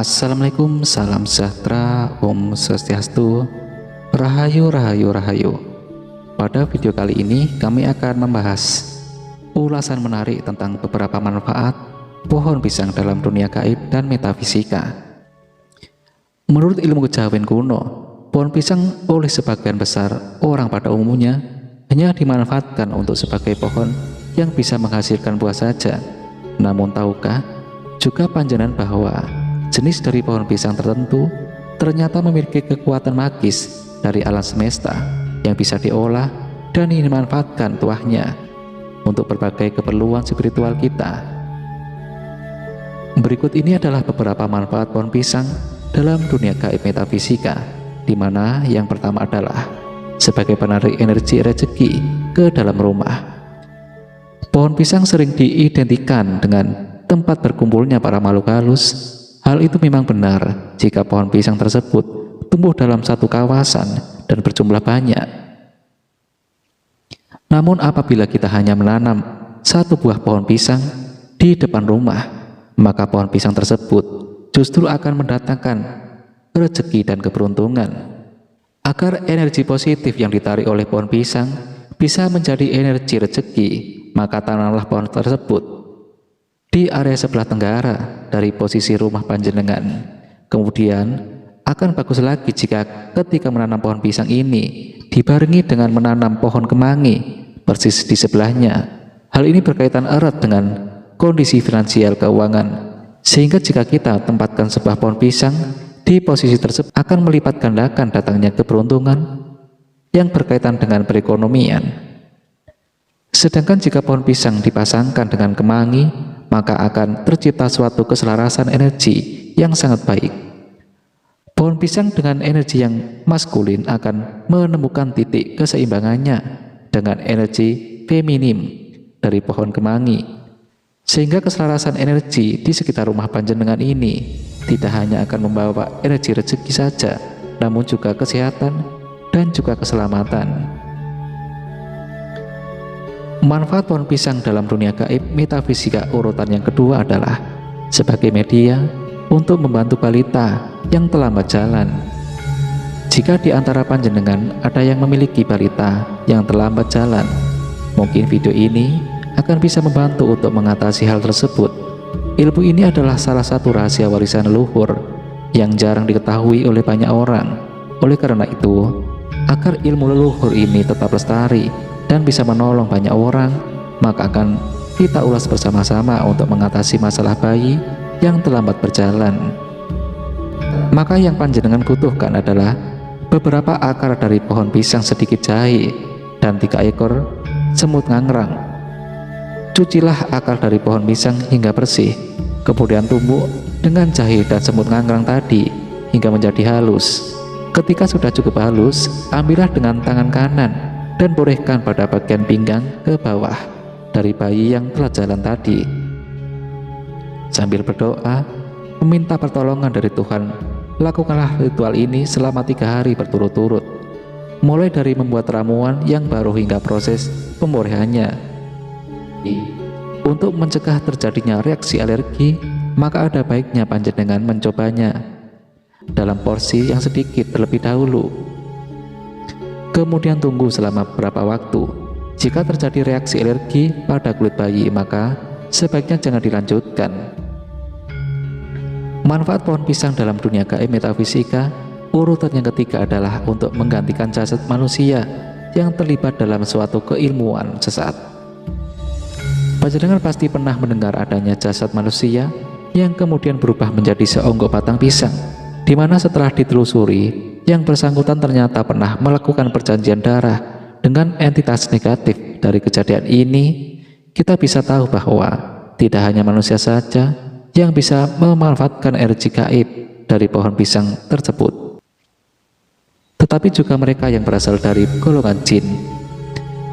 Assalamualaikum, salam sejahtera, Om Swastiastu, Rahayu, Rahayu, Rahayu. Pada video kali ini kami akan membahas ulasan menarik tentang beberapa manfaat pohon pisang dalam dunia gaib dan metafisika. Menurut ilmu kejawen kuno, pohon pisang oleh sebagian besar orang pada umumnya hanya dimanfaatkan untuk sebagai pohon yang bisa menghasilkan buah saja. Namun tahukah juga panjenengan bahwa jenis dari pohon pisang tertentu ternyata memiliki kekuatan magis dari alam semesta yang bisa diolah dan dimanfaatkan tuahnya untuk berbagai keperluan spiritual kita. Berikut ini adalah beberapa manfaat pohon pisang dalam dunia gaib metafisika, di mana yang pertama adalah sebagai penarik energi rezeki ke dalam rumah. Pohon pisang sering diidentikan dengan tempat berkumpulnya para makhluk halus. Hal itu memang benar jika pohon pisang tersebut tumbuh dalam satu kawasan dan berjumlah banyak. Namun apabila kita hanya menanam satu buah pohon pisang di depan rumah, maka pohon pisang tersebut justru akan mendatangkan rezeki dan keberuntungan. Agar energi positif yang ditarik oleh pohon pisang bisa menjadi energi rezeki, maka tanamlah pohon tersebut di area sebelah tenggara dari posisi rumah panjenengan. Kemudian akan bagus lagi jika ketika menanam pohon pisang ini dibarengi dengan menanam pohon kemangi persis di sebelahnya. Hal ini berkaitan erat dengan kondisi finansial keuangan, sehingga jika kita tempatkan sebuah pohon pisang di posisi tersebut akan melipat gandakan datangnya keberuntungan yang berkaitan dengan perekonomian. Sedangkan jika pohon pisang dipasangkan dengan kemangi, maka akan tercipta suatu keselarasan energi yang sangat baik. Pohon pisang dengan energi yang maskulin akan menemukan titik keseimbangannya dengan energi feminim dari pohon kemangi, sehingga keselarasan energi di sekitar rumah panjenengan ini tidak hanya akan membawa energi rezeki saja, namun juga kesehatan dan juga keselamatan. Manfaat pohon pisang dalam dunia gaib metafisika urutan yang kedua adalah sebagai media untuk membantu balita yang terlambat jalan. Jika di antara panjenengan ada yang memiliki balita yang terlambat jalan, mungkin video ini akan bisa membantu untuk mengatasi hal tersebut. Ilmu ini adalah salah satu rahasia warisan leluhur yang jarang diketahui oleh banyak orang. Oleh karena itu, agar ilmu leluhur ini tetap lestari dan bisa menolong banyak orang, maka akan kita ulas bersama-sama untuk mengatasi masalah bayi yang terlambat berjalan. Maka yang panjenengan butuhkan adalah beberapa akar dari pohon pisang sedikit jahe dan 3 ekor semut ngangrang. Cucilah akar dari pohon pisang hingga bersih, kemudian tumbuk dengan jahe dan semut ngangrang tadi hingga menjadi halus. Ketika sudah cukup halus, ambillah dengan tangan kanan dan borehkan pada bagian pinggang ke bawah dari bayi yang telah jalan tadi. Sambil berdoa, meminta pertolongan dari Tuhan, lakukanlah ritual ini selama 3 hari berturut-turut, mulai dari membuat ramuan yang baru hingga proses pemborehannya. Untuk mencegah terjadinya reaksi alergi, maka ada baiknya panjenengan mencobanya dalam porsi yang sedikit terlebih dahulu. Kemudian tunggu selama beberapa waktu. Jika terjadi reaksi alergi pada kulit bayi, maka sebaiknya jangan dilanjutkan. Manfaat pohon pisang dalam dunia gaib metafisika urutan yang ketiga adalah untuk menggantikan jasad manusia yang terlibat dalam suatu keilmuan sesat. Panjenengan pasti pernah mendengar adanya jasad manusia yang kemudian berubah menjadi seonggok batang pisang, di mana setelah ditelusuri, yang bersangkutan ternyata pernah melakukan perjanjian darah dengan entitas negatif. Dari kejadian ini, kita bisa tahu bahwa tidak hanya manusia saja yang bisa memanfaatkan energi gaib dari pohon pisang tersebut, tetapi juga mereka yang berasal dari golongan jin.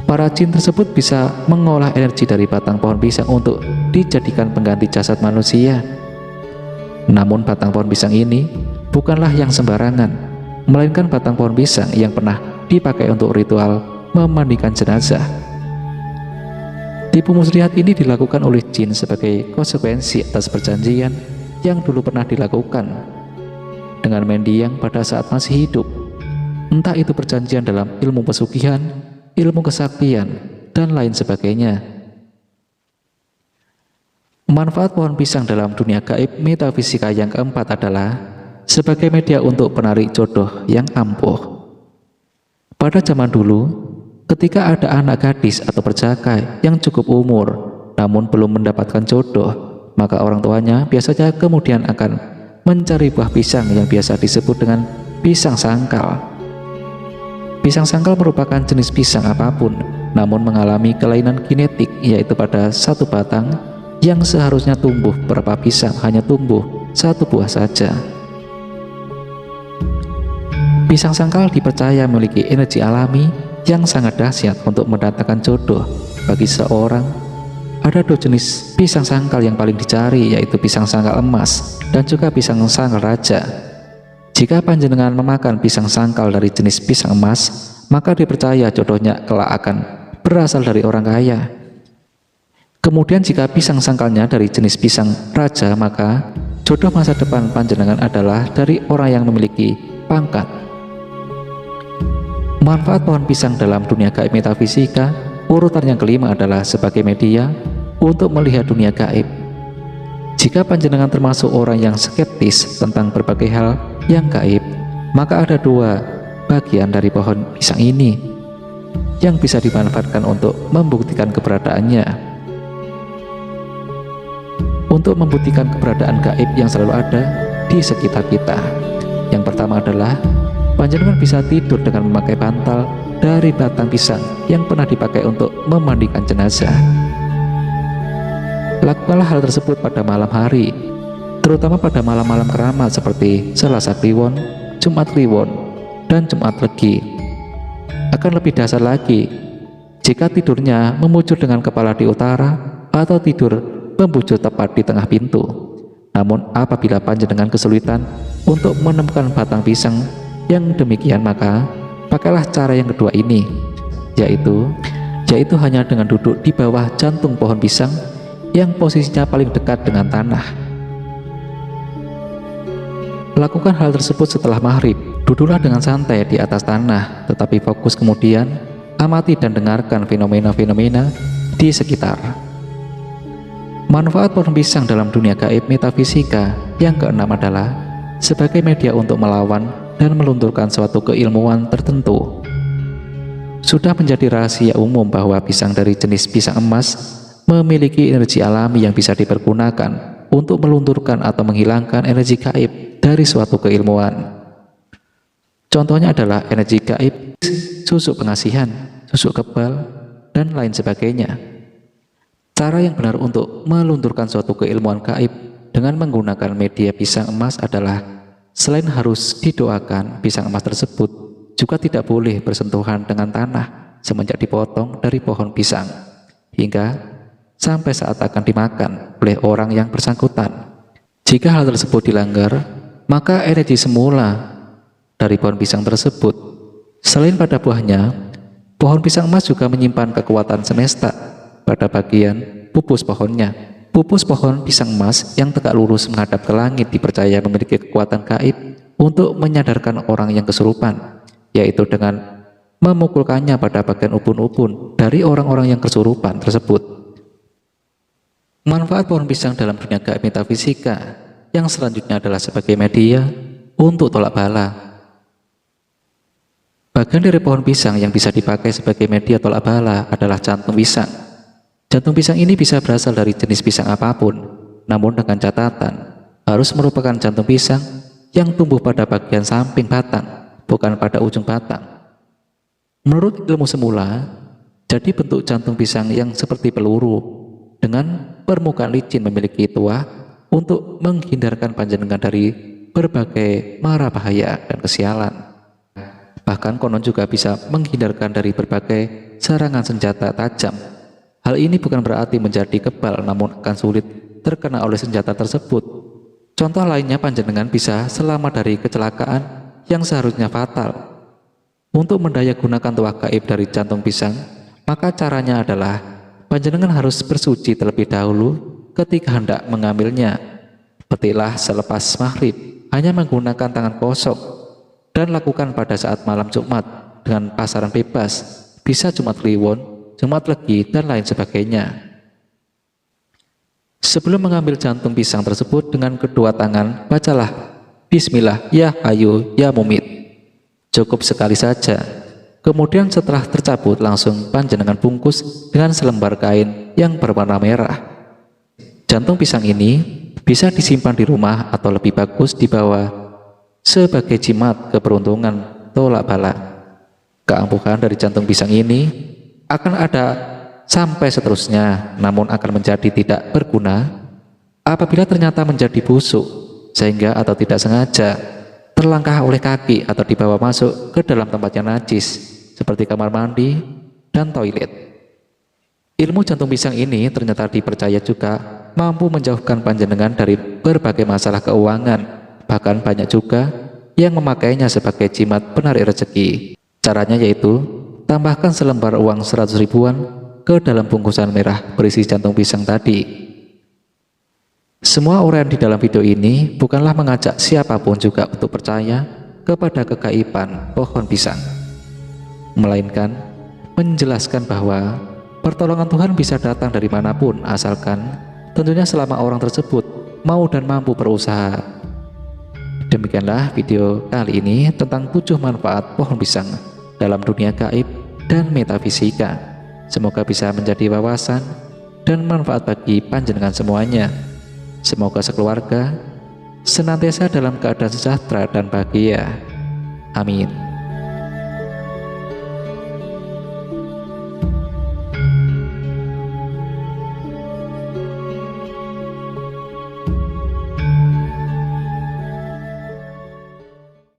Para jin tersebut bisa mengolah energi dari batang pohon pisang untuk dijadikan pengganti jasad manusia. Namun batang pohon pisang ini bukanlah yang sembarangan, melainkan batang pohon pisang yang pernah dipakai untuk ritual memandikan jenazah. Tipu muslihat ini dilakukan oleh jin sebagai konsekuensi atas perjanjian yang dulu pernah dilakukan dengan mendiang pada saat masih hidup. Entah itu perjanjian dalam ilmu pesugihan, ilmu kesaktian, dan lain sebagainya. Manfaat pohon pisang dalam dunia gaib metafisika yang keempat adalah sebagai media untuk penarik jodoh yang ampuh. Pada zaman dulu, ketika ada anak gadis atau perjaka yang cukup umur namun belum mendapatkan jodoh, maka orang tuanya biasanya kemudian akan mencari buah pisang yang biasa disebut dengan pisang sangkal. Pisang sangkal merupakan jenis pisang apapun, namun mengalami kelainan genetik, yaitu pada satu batang yang seharusnya tumbuh berapa pisang hanya tumbuh satu buah saja. Pisang sangkal dipercaya memiliki energi alami yang sangat dahsyat untuk mendatangkan jodoh bagi seorang. Ada dua jenis pisang sangkal yang paling dicari, yaitu pisang sangkal emas dan juga pisang sangkal raja. Jika panjenengan memakan pisang sangkal dari jenis pisang emas, maka dipercaya jodohnya kelak akan berasal dari orang kaya. Kemudian jika pisang sangkalnya dari jenis pisang raja, maka jodoh masa depan panjenengan adalah dari orang yang memiliki pangkat. Manfaat pohon pisang dalam dunia gaib metafisika urutan yang kelima adalah sebagai media untuk melihat dunia gaib. Jika panjenengan termasuk orang yang skeptis tentang berbagai hal yang gaib, maka ada dua bagian dari pohon pisang ini yang bisa dimanfaatkan untuk membuktikan keberadaannya. Untuk membuktikan keberadaan gaib yang selalu ada di sekitar kita. Yang pertama adalah panjenengan bisa tidur dengan memakai bantal dari batang pisang yang pernah dipakai untuk memandikan jenazah. Lakukanlah hal tersebut pada malam hari, terutama pada malam-malam keramat seperti Selasa Kliwon, Jumat Kliwon, dan Jumat Legi. Akan lebih dasar lagi, jika tidurnya memujur dengan kepala di utara atau tidur membujur tepat di tengah pintu. Namun apabila panjenengan kesulitan untuk menemukan batang pisang yang demikian, maka pakailah cara yang kedua ini, yaitu hanya dengan duduk di bawah jantung pohon pisang yang posisinya paling dekat dengan tanah. Lakukan hal tersebut setelah maghrib. Duduklah dengan santai di atas tanah, tetapi fokus kemudian amati dan dengarkan fenomena-fenomena di sekitar. Manfaat pohon pisang dalam dunia gaib metafisika yang keenam adalah sebagai media untuk melawan dan melunturkan suatu keilmuan tertentu. Sudah menjadi rahasia umum bahwa pisang dari jenis pisang emas memiliki energi alami yang bisa dipergunakan untuk melunturkan atau menghilangkan energi gaib dari suatu keilmuan. Contohnya adalah energi gaib, susuk pengasihan, susuk kebal, dan lain sebagainya. Cara yang benar untuk melunturkan suatu keilmuan gaib dengan menggunakan media pisang emas adalah selain harus didoakan, pisang emas tersebut juga tidak boleh bersentuhan dengan tanah semenjak dipotong dari pohon pisang hingga sampai saat akan dimakan oleh orang yang bersangkutan. Jika hal tersebut dilanggar, maka energi semula dari pohon pisang tersebut, selain pada buahnya, pohon pisang emas juga menyimpan kekuatan semesta pada bagian pupus pohonnya. Pupus pohon pisang emas yang tegak lurus menghadap ke langit dipercaya memiliki kekuatan gaib untuk menyadarkan orang yang kesurupan, yaitu dengan memukulkannya pada bagian ubun-ubun dari orang-orang yang kesurupan tersebut. Manfaat pohon pisang dalam dunia gaib metafisika yang selanjutnya adalah sebagai media untuk tolak bala. Bagian dari pohon pisang yang bisa dipakai sebagai media tolak bala adalah jantung pisang. Jantung pisang ini bisa berasal dari jenis pisang apapun, namun dengan catatan harus merupakan jantung pisang yang tumbuh pada bagian samping batang, bukan pada ujung batang. Menurut ilmu semula, jadi bentuk jantung pisang yang seperti peluru dengan permukaan licin memiliki tuah untuk menghindarkan panjenengan dari berbagai mara bahaya dan kesialan. Bahkan konon juga bisa menghindarkan dari berbagai serangan senjata tajam. Hal ini bukan berarti menjadi kebal, namun akan sulit terkena oleh senjata tersebut. Contoh lainnya, panjenengan bisa selamat dari kecelakaan yang seharusnya fatal. Untuk mendayagunakan tuah gaib dari jantung pisang, maka caranya adalah panjenengan harus bersuci terlebih dahulu ketika hendak mengambilnya. Petiklah selepas maghrib, hanya menggunakan tangan kosong, dan lakukan pada saat malam Jumat dengan pasaran bebas, bisa Jumat Kliwon, Jumat Legi, dan lain sebagainya. Sebelum mengambil jantung pisang tersebut dengan kedua tangan, bacalah Bismillah ya Hayyu ya Mumit. Cukup sekali saja. Kemudian setelah tercabut, langsung panjenengan bungkus dengan selembar kain yang berwarna merah. Jantung pisang ini bisa disimpan di rumah atau lebih bagus dibawa sebagai jimat keberuntungan tolak bala. Keampuhan dari jantung pisang ini akan ada sampai seterusnya, namun akan menjadi tidak berguna apabila ternyata menjadi busuk, sehingga atau tidak sengaja terlangkah oleh kaki atau dibawa masuk ke dalam tempat yang najis seperti kamar mandi dan toilet. Ilmu jantung pisang ini ternyata dipercaya juga mampu menjauhkan panjenengan dari berbagai masalah keuangan. Bahkan banyak juga yang memakainya sebagai jimat penarik rezeki. Caranya yaitu tambahkan selembar uang 100 ribuan ke dalam bungkusan merah berisi jantung pisang tadi. Semua uraian di dalam video ini bukanlah mengajak siapapun juga untuk percaya kepada kegaiban pohon pisang, melainkan menjelaskan bahwa pertolongan Tuhan bisa datang dari manapun, asalkan tentunya selama orang tersebut mau dan mampu berusaha. Demikianlah video kali ini tentang 7 manfaat pohon pisang dalam dunia gaib dan metafisika. Semoga bisa menjadi wawasan dan manfaat bagi panjenengan semuanya. Semoga sekeluarga senantiasa dalam keadaan sejahtera dan bahagia. Amin.